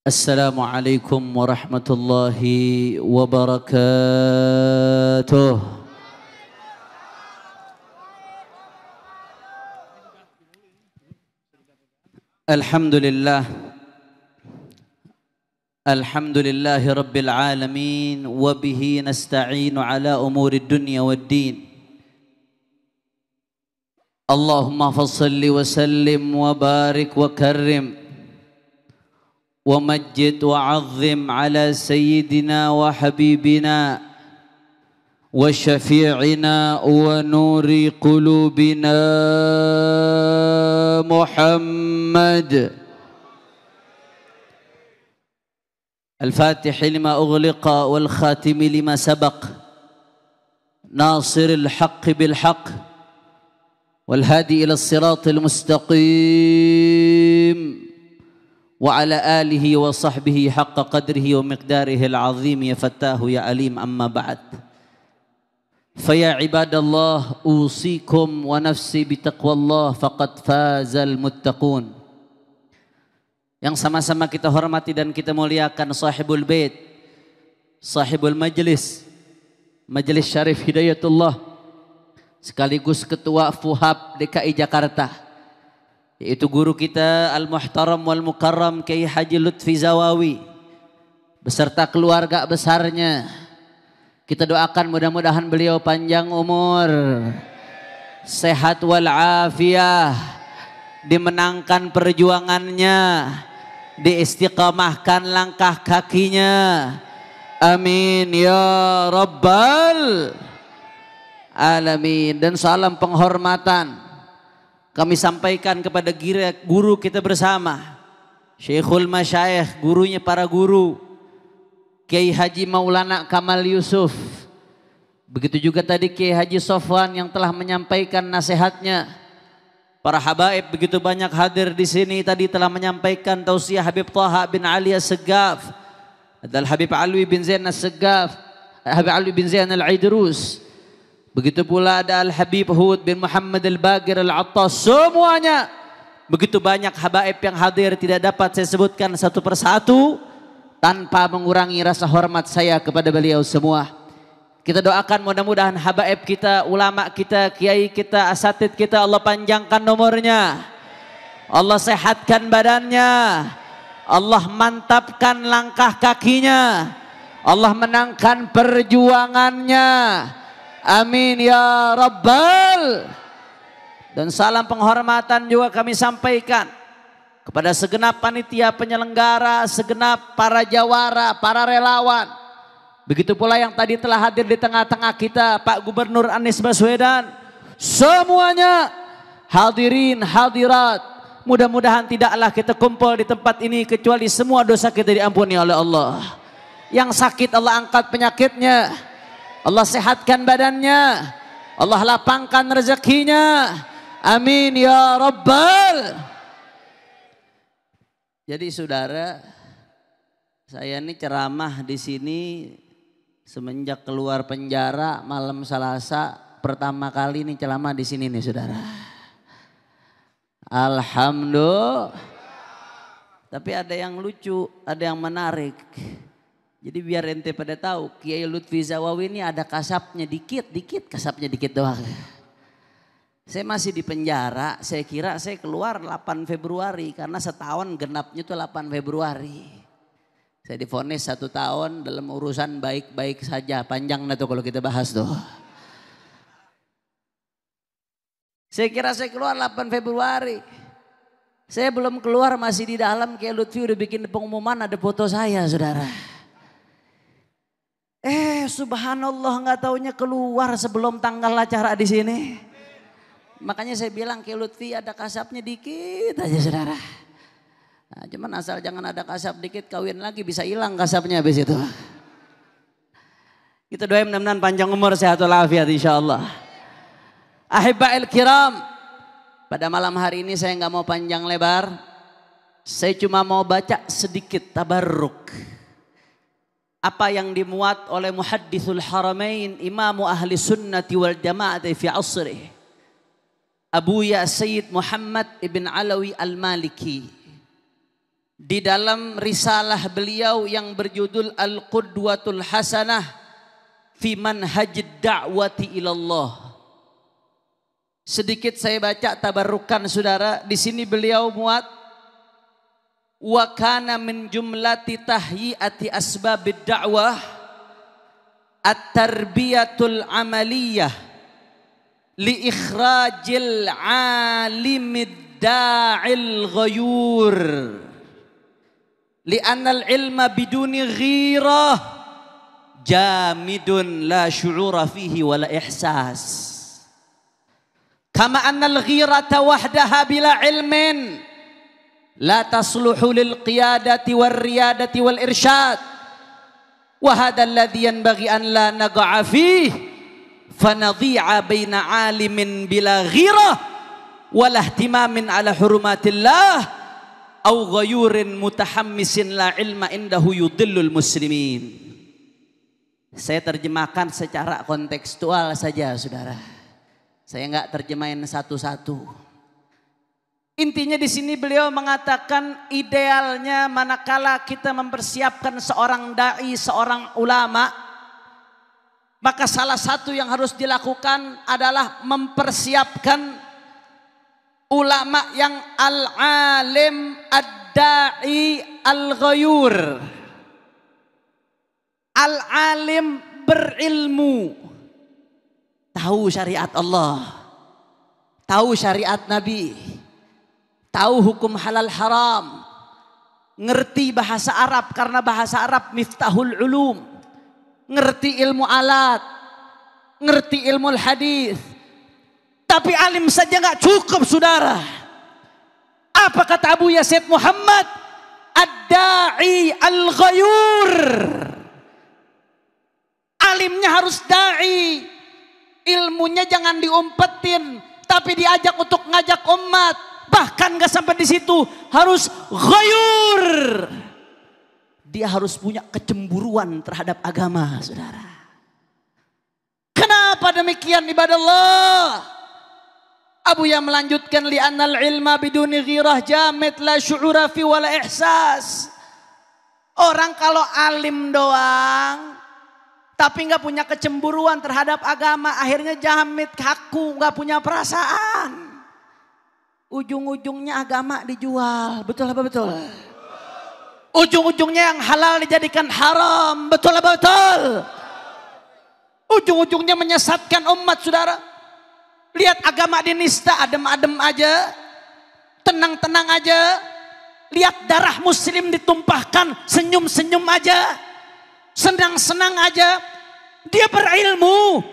Assalamualaikum warahmatullahi wabarakatuh. Alhamdulillah. Alhamdulillahi rabbil alamin. Wabihi nasta'inu ala umuri dunya wad din. Allahumma fassalli wa sallim wa barik wa karrim ومجد وعظم على سيدنا وحبيبنا وشفيعنا ونور قلوبنا محمد الفاتح لما أغلق والخاتم لما سبق ناصر الحق بالحق والهادي إلى الصراط المستقيم وعلى آله وصحبه حق قدره ومقداره العظيم يا فتاه يا عليم أما بعد فيا عباد الله أوصيكم ونفسي بتقوى الله فقد فاز المتقون. Yang sama-sama kita hormati dan kita muliakan sahibul bait, sahibul majlis, Majelis Syarif Hidayatullah, sekaligus ketua FUHAP DKI Jakarta, yaitu guru kita Al-Muhtaram wal Mukarram Kiai Haji Lutfi Zawawi beserta keluarga besarnya. Kita doakan mudah-mudahan beliau panjang umur, sehat wal afiyah, dimenangkan perjuangannya, diistiqamahkan langkah kakinya. Amin ya rabbal alamin. Dan salam penghormatan kami sampaikan kepada guru kita bersama, Syekhul Masyayikh, gurunya para guru, Kiai Haji Maulana Kamal Yusuf. Begitu juga tadi Kiai Haji Sofwan yang telah menyampaikan nasihatnya. Para habaib begitu banyak hadir di sini, tadi telah menyampaikan tausiah Habib Taha bin Ali As-Segaf, dan Habib Alwi bin Zain As-Segaf, Habib Alwi bin Zain Al-Aidrus. Begitu pula ada Al-Habib Hud bin Muhammad Al-Bagir Al-Attas. Semuanya begitu banyak habaib yang hadir, tidak dapat saya sebutkan satu persatu tanpa mengurangi rasa hormat saya kepada beliau semua. Kita doakan mudah-mudahan habaib kita, ulama kita, kiai kita, asatid kita, Allah panjangkan nomornya, Allah sehatkan badannya, Allah mantapkan langkah kakinya, Allah menangkan perjuangannya. Amin ya rabbal. Dan salam penghormatan juga kami sampaikan kepada segenap panitia penyelenggara, segenap para jawara, para relawan. Begitu pula yang tadi telah hadir di tengah-tengah kita, Pak Gubernur Anies Baswedan. Semuanya hadirin hadirat, mudah-mudahan tidaklah kita kumpul di tempat ini kecuali semua dosa kita diampuni oleh Allah. Yang sakit Allah angkat penyakitnya, Allah sehatkan badannya, Allah lapangkan rezekinya. Amin ya rabbal. Jadi saudara, saya ini ceramah di sini semenjak keluar penjara malam Selasa, pertama kali ini ceramah di sini nih saudara. Alhamdulillah. Tapi ada yang lucu, ada yang menarik. Jadi biar ente pada tahu, Kiai Lutfi Zawawi ini ada kasapnya dikit kasapnya dikit doang. Saya masih di penjara, saya kira saya keluar 8 Februari karena setahun genapnya itu 8 Februari. Saya divonis 1 tahun dalam urusan baik-baik saja, panjang nah tuh kalau kita bahas tuh. Saya kira saya keluar 8 Februari. Saya belum keluar masih di dalam, Kiai Lutfi udah bikin pengumuman ada foto saya saudara. Subhanallah, nggak taunya keluar sebelum tanggal acara di sini. Makanya saya bilang Kiai Lutfi ada kasapnya dikit aja saudara. Nah, cuman asal jangan ada kasap dikit, kawin lagi bisa hilang kasapnya habis itu. Kita doain mudah-mudahan panjang umur, sehat walafiat insyaallah. Ahibba'il kiram, pada malam hari ini saya nggak mau panjang lebar. Saya cuma mau baca sedikit tabarruk apa yang dimuat oleh Muhaddithul Haramain, Imamu Ahli Sunnati wal Jama'ati fi asrih, Abuya Sayyid Muhammad ibn Alawi al-Maliki. di dalam risalah beliau yang berjudul Al-Qudwatul Hasanah fi manhajid da'wati ilallah. Sedikit saya baca tabarrukan saudara. Di sini beliau muat wa kana min jumlati tahyiati asbabid da'wah at-tarbiyatul amaliyah li ikhrajil alimid da'il ghayur li'anna al-ilma biduni ghirah jamidun la syu'ura fihi wala ihsas kama anna al-ghirata wahdaha bila ilmin la tasluhu lil qiyadati wal riyadati wal irsyad wa hadha alladhi yanbaghi an la naqa'a fihi fanadhi'a baina 'alimin bila ghirah wala ihtimamin ala hurumatillah au ghayurin mutahammisin la ilma indahu yudillul muslimin. Saya terjemahkan secara kontekstual saja saudara. Saya enggak terjemahin satu-satu. Intinya di sini beliau mengatakan idealnya manakala kita mempersiapkan seorang dai, seorang ulama, maka salah satu yang harus dilakukan adalah mempersiapkan ulama yang al-alim ad-da'i al-ghayur. Al-alim berilmu, tahu syariat Allah, tahu syariat Nabi, tahu hukum halal haram, ngerti bahasa Arab karena bahasa Arab miftahul ulum, ngerti ilmu alat, ngerti ilmu hadis. Tapi alim saja nggak cukup saudara. Apa kata Abu Yazid Muhammad? Ad-da'i al-ghayur. Alimnya harus da'i. Ilmunya jangan diumpetin, tapi diajak untuk ngajak umat. Bahkan nggak sampai di situ, harus ghayur. Dia harus punya kecemburuan terhadap agama saudara. Kenapa demikian ibadah Allah? Abu yang melanjutkan li'annal ilma biduni ghirah jamid la syu'ura fi wala ihsas. Orang kalau alim doang tapi nggak punya kecemburuan terhadap agama, akhirnya jamid, kaku, nggak punya perasaan. Ujung-ujungnya agama dijual, betul apa betul? Ujung-ujungnya yang halal dijadikan haram, betul apa betul? Ujung-ujungnya menyesatkan umat saudara. Lihat agama dinista, adem-adem aja, tenang-tenang aja. Lihat darah muslim ditumpahkan, senyum-senyum aja, senang-senang aja. Dia berilmu,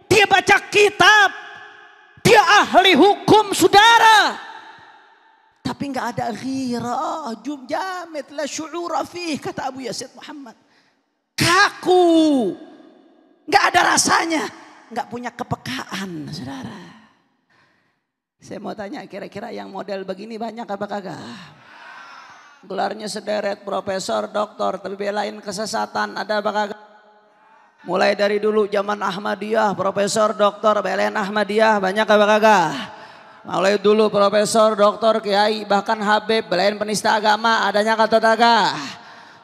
dia baca kitab, dia ahli hukum saudara. Tapi nggak ada ghirah, jamid la syu'ura fih, kata Abu Yazid Muhammad. Kaku, nggak ada rasanya. Nggak punya kepekaan saudara. Saya mau tanya, kira-kira yang model begini banyak apa kagak? Gelarnya sederet profesor, doktor, tapi belain kesesatan, ada apa kagak? Mulai dari dulu zaman Ahmadiyah, profesor, doktor, belain Ahmadiyah, banyak apa kagak? Mulai dulu profesor, doktor, kiai, bahkan Habib, belain penista agama, adanya kata kagak?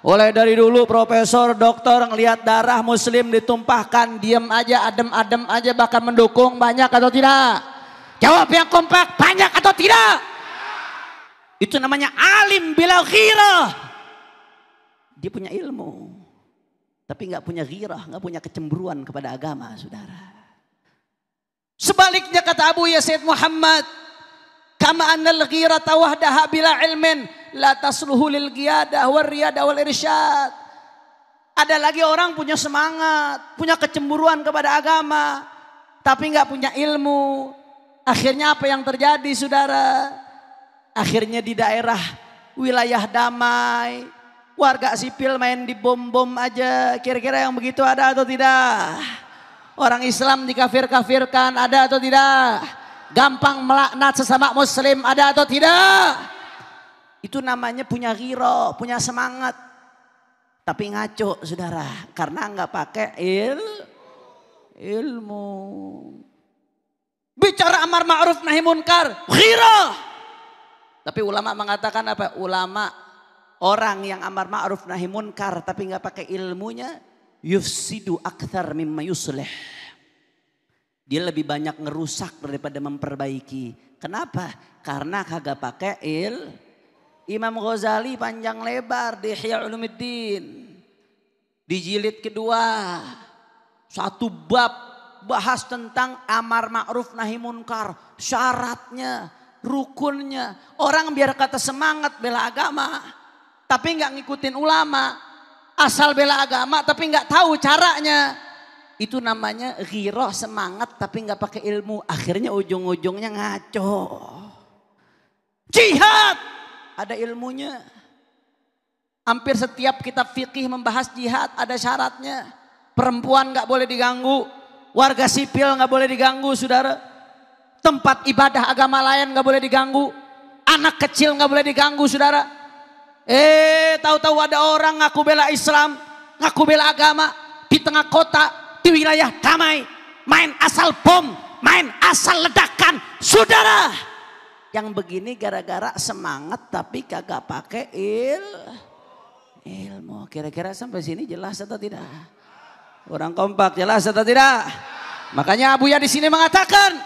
Mulai dari dulu profesor, doktor ngelihat darah muslim ditumpahkan, diam aja, adem-adem aja, bahkan mendukung, banyak atau tidak? Jawab yang kompak, banyak atau tidak? Itu namanya alim bila ghirah. Dia punya ilmu, tapi nggak punya ghirah, nggak punya kecemburuan kepada agama saudara. Sebaliknya kata Abu Yazid Muhammad, kama annal ghirata wahdaha bila ilmin la tasluhu lil qiyadah war riyadah wal irsyad. Ada lagi orang punya semangat, punya kecemburuan kepada agama, tapi nggak punya ilmu. Akhirnya apa yang terjadi saudara? Akhirnya di daerah wilayah damai, warga sipil main di bom-bom aja. Kira-kira yang begitu ada atau tidak? Orang Islam dikafir-kafirkan, ada atau tidak? Gampang melaknat sesama muslim, ada atau tidak? Itu namanya punya ghirah, punya semangat. Tapi ngaco saudara, karena nggak pakai ilmu. Bicara amar ma'ruf nahi munkar, ghirah. Tapi ulama mengatakan apa? Ulama orang yang amar ma'ruf nahi munkar tapi nggak pakai ilmunya, yufsidu akthar mimma yuslih. Dia lebih banyak ngerusak daripada memperbaiki. Kenapa? Karena kagak pakai Imam Ghazali panjang lebar di Ihya Ulumuddin. Di jilid kedua, satu bab bahas tentang amar ma'ruf nahi munkar, syaratnya, rukunnya. Orang biar kata semangat bela agama, tapi nggak ngikutin ulama. Asal bela agama tapi nggak tahu caranya. Itu namanya ghirah, semangat tapi nggak pakai ilmu. Akhirnya ujung-ujungnya ngaco. Jihad ada ilmunya. Hampir setiap kitab fikih membahas jihad ada syaratnya. Perempuan nggak boleh diganggu, warga sipil nggak boleh diganggu, saudara. Tempat ibadah agama lain nggak boleh diganggu, anak kecil nggak boleh diganggu, saudara. Tahu-tahu ada orang ngaku bela Islam, ngaku bela agama di tengah kota, di wilayah damai, main asal bom, main asal ledakan, saudara. Yang begini gara-gara semangat tapi kagak pakai ilmu. Kira-kira sampai sini jelas atau tidak? Orang kompak jelas atau tidak? Makanya Abuya di sini mengatakan,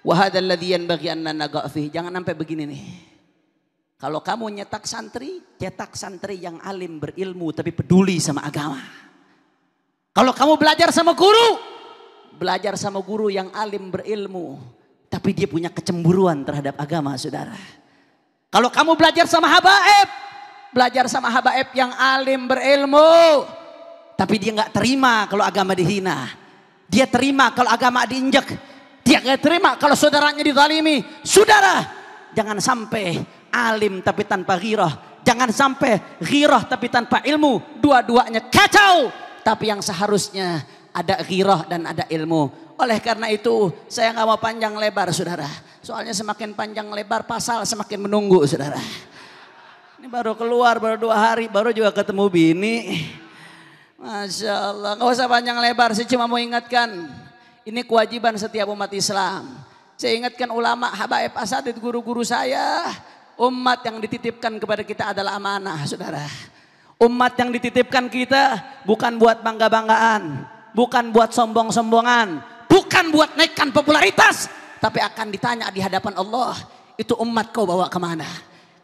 wa hadzal ladzi yanbaghi an naga' fihi. Jangan sampai begini nih. Kalau kamu nyetak santri, cetak santri yang alim berilmu tapi peduli sama agama. Kalau kamu belajar sama guru, belajar sama guru yang alim berilmu tapi dia punya kecemburuan terhadap agama, saudara. Kalau kamu belajar sama habaib, belajar sama habaib yang alim berilmu tapi dia nggak terima kalau agama dihina. Dia terima kalau agama diinjak. Dia nggak terima kalau saudaranya dizalimi. Saudara, jangan sampai alim tapi tanpa ghirah. Jangan sampai ghirah tapi tanpa ilmu. Dua-duanya kacau. Tapi yang seharusnya ada ghirah dan ada ilmu. Oleh karena itu saya nggak mau panjang lebar, saudara. Soalnya semakin panjang lebar pasal semakin menunggu, saudara. Ini baru keluar, baru 2 hari, baru juga ketemu bini. Masya Allah, nggak usah panjang lebar. Saya cuma mau ingatkan, ini kewajiban setiap umat Islam. Saya ingatkan ulama, habaib, asatidz, guru-guru saya. Umat yang dititipkan kepada kita adalah amanah, saudara. Umat yang dititipkan kita bukan buat bangga-banggaan, bukan buat sombong-sombongan, bukan buat naikkan popularitas, tapi akan ditanya di hadapan Allah, itu umat kau bawa kemana?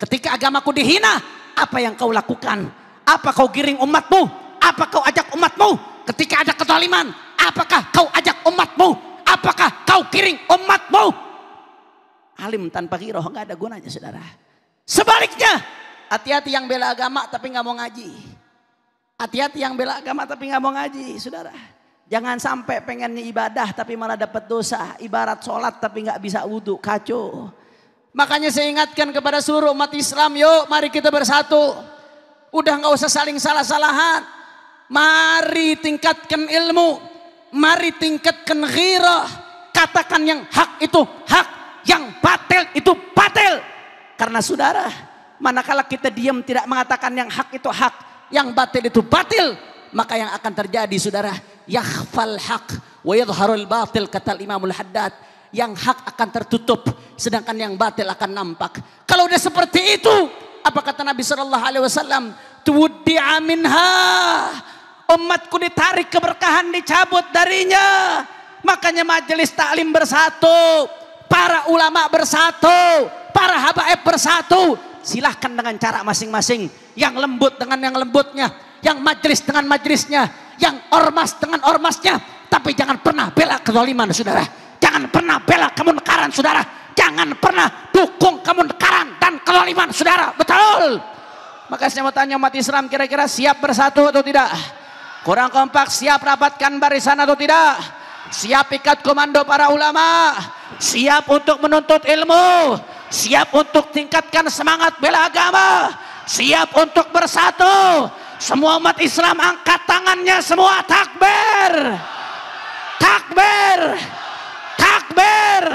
Ketika agamaku dihina, apa yang kau lakukan? Apa kau giring umatmu? Apa kau ajak umatmu? Ketika ada kezaliman, apakah kau ajak umatmu? Apakah kau giring umatmu? Alim tanpa ghirah nggak ada gunanya, saudara. Sebaliknya, hati-hati yang bela agama tapi nggak mau ngaji. Hati-hati yang bela agama tapi nggak mau ngaji, saudara. Jangan sampai pengennya ibadah tapi malah dapat dosa. Ibarat sholat tapi nggak bisa wudhu, kacau. Makanya saya ingatkan kepada seluruh umat Islam, yuk mari kita bersatu. Udah nggak usah saling salah-salahan. Mari tingkatkan ilmu. Mari tingkatkan ghirah. Katakan yang hak itu hak, yang batil itu batil. Karena saudara, manakala kita diam tidak mengatakan yang hak itu hak, yang batil itu batil, maka yang akan terjadi, saudara, yakhfal haq wa yadhharul batil, kata Imamul Haddad. Yang hak akan tertutup, sedangkan yang batil akan nampak. Kalau udah seperti itu, apa kata Nabi SAW? Tuwuddi'a minha, umatku ditarik keberkahan, dicabut darinya. Makanya majelis taklim bersatu, para ulama bersatu, para habaib bersatu. Silahkan dengan cara masing-masing. Yang lembut dengan yang lembutnya, yang majelis dengan majelisnya, yang ormas dengan ormasnya. Tapi jangan pernah bela kezaliman, saudara. Jangan pernah bela kemunkaran, saudara. Jangan pernah dukung kemunkaran dan kezaliman, saudara. Betul. Maka saya mau tanya umat Islam, kira-kira siap bersatu atau tidak? Kurang kompak, siap rapatkan barisan atau tidak? Siap ikat komando para ulama? Siap untuk menuntut ilmu? Siap untuk tingkatkan semangat bela agama? Siap untuk bersatu? Semua umat Islam angkat tangannya semua, takbir. Takbir. Takbir.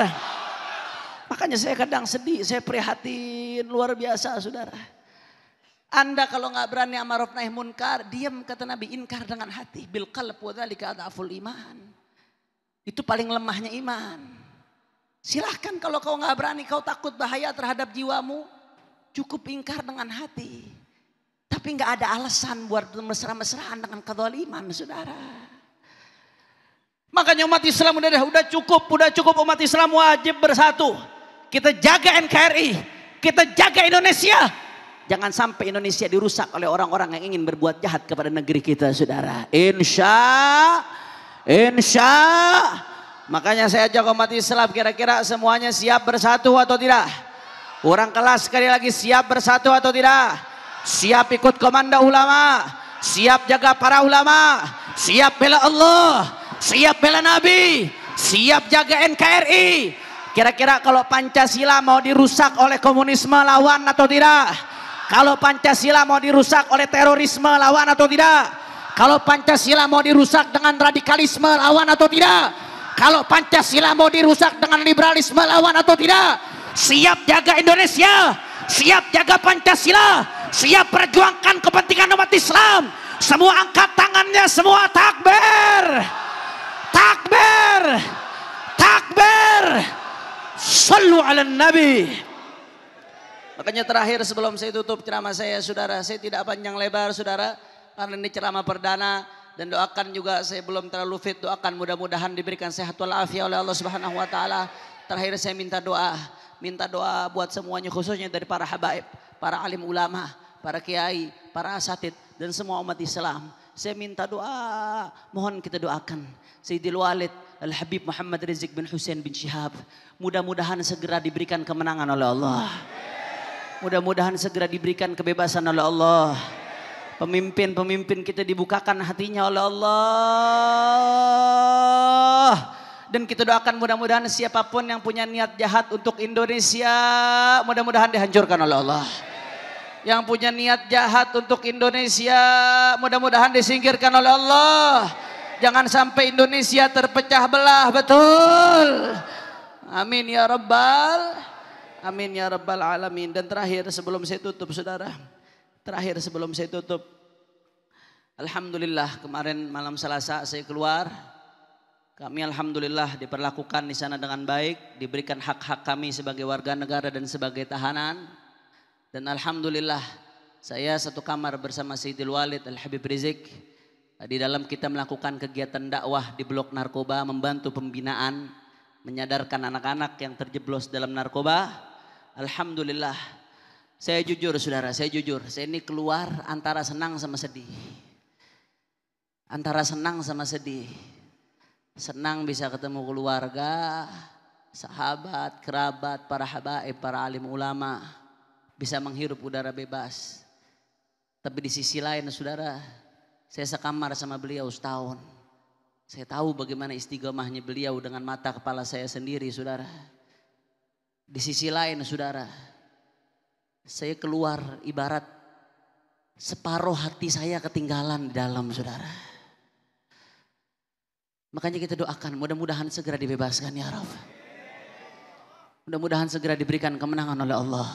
Makanya saya kadang sedih, saya prihatin luar biasa, saudara. Anda kalau nggak berani amar ma'ruf nahi munkar, diam, kata Nabi, inkar dengan hati. Bil qalb wa dzalika adhaful iman. Itu paling lemahnya iman. Silahkan kalau kau nggak berani, kau takut bahaya terhadap jiwamu, cukup ingkar dengan hati. Tapi nggak ada alasan buat mesra-mesraan dengan kezaliman, saudara. Makanya umat Islam udah cukup umat Islam wajib bersatu. Kita jaga NKRI, kita jaga Indonesia. Jangan sampai Indonesia dirusak oleh orang-orang yang ingin berbuat jahat kepada negeri kita, saudara. Insya. Makanya saya ajak umat Islam, kira-kira semuanya siap bersatu atau tidak? Kurang kelas sekali lagi, siap bersatu atau tidak? Siap ikut komando ulama, siap jaga para ulama, siap bela Allah, siap bela Nabi, siap jaga NKRI. Kira-kira kalau Pancasila mau dirusak oleh komunisme, lawan atau tidak? Kalau Pancasila mau dirusak oleh terorisme, lawan atau tidak? Kalau Pancasila mau dirusak dengan radikalisme, lawan atau tidak? Kalau Pancasila mau dirusak dengan liberalisme, lawan atau tidak? Siap jaga Indonesia, siap jaga Pancasila, siap perjuangkan kepentingan umat Islam. Semua angkat tangannya, semua takbir, takbir, takbir. Sallu ala Nabi. Makanya terakhir sebelum saya tutup ceramah saya, saudara, saya tidak panjang lebar, saudara, karena ini ceramah perdana. Dan doakan juga, saya belum terlalu fit, doakan mudah-mudahan diberikan sehat walafiat oleh Allah Subhanahu wa taala. Terakhir saya minta doa buat semuanya, khususnya dari para habaib, para alim ulama, para kiai, para asatid, dan semua umat Islam. Saya minta doa, mohon kita doakan Sayyidil Walid Al-Habib Muhammad Rizik bin Hussein bin Syihab. Mudah-mudahan segera diberikan kemenangan oleh Allah. Mudah-mudahan segera diberikan kebebasan oleh Allah. Pemimpin-pemimpin kita dibukakan hatinya oleh Allah. Dan kita doakan mudah-mudahan siapapun yang punya niat jahat untuk Indonesia, mudah-mudahan dihancurkan oleh Allah. Yang punya niat jahat untuk Indonesia, mudah-mudahan disingkirkan oleh Allah. Jangan sampai Indonesia terpecah belah, betul. Amin ya rabbal, amin ya rabbal alamin. Dan terakhir sebelum saya tutup, saudara, alhamdulillah kemarin malam Selasa saya keluar. Kami alhamdulillah diperlakukan di sana dengan baik, diberikan hak-hak kami sebagai warga negara dan sebagai tahanan. Dan alhamdulillah saya satu kamar bersama Sayyidil Walid Al-Habib Rizik. Di dalam kita melakukan kegiatan dakwah di blok narkoba, membantu pembinaan, menyadarkan anak-anak yang terjeblos dalam narkoba. Alhamdulillah. Saya jujur saudara, saya ini keluar antara senang sama sedih. Antara senang sama sedih. Senang bisa ketemu keluarga, sahabat, kerabat, para habaib, para alim ulama. Bisa menghirup udara bebas. Tapi di sisi lain saudara, saya sekamar sama beliau setahun. Saya tahu bagaimana istiqomahnya beliau dengan mata kepala saya sendiri saudara. Di sisi lain saudara, saya keluar ibarat separuh hati saya ketinggalan di dalam saudara. Makanya kita doakan mudah-mudahan segera dibebaskan ya Rabb. Mudah-mudahan segera diberikan kemenangan oleh Allah.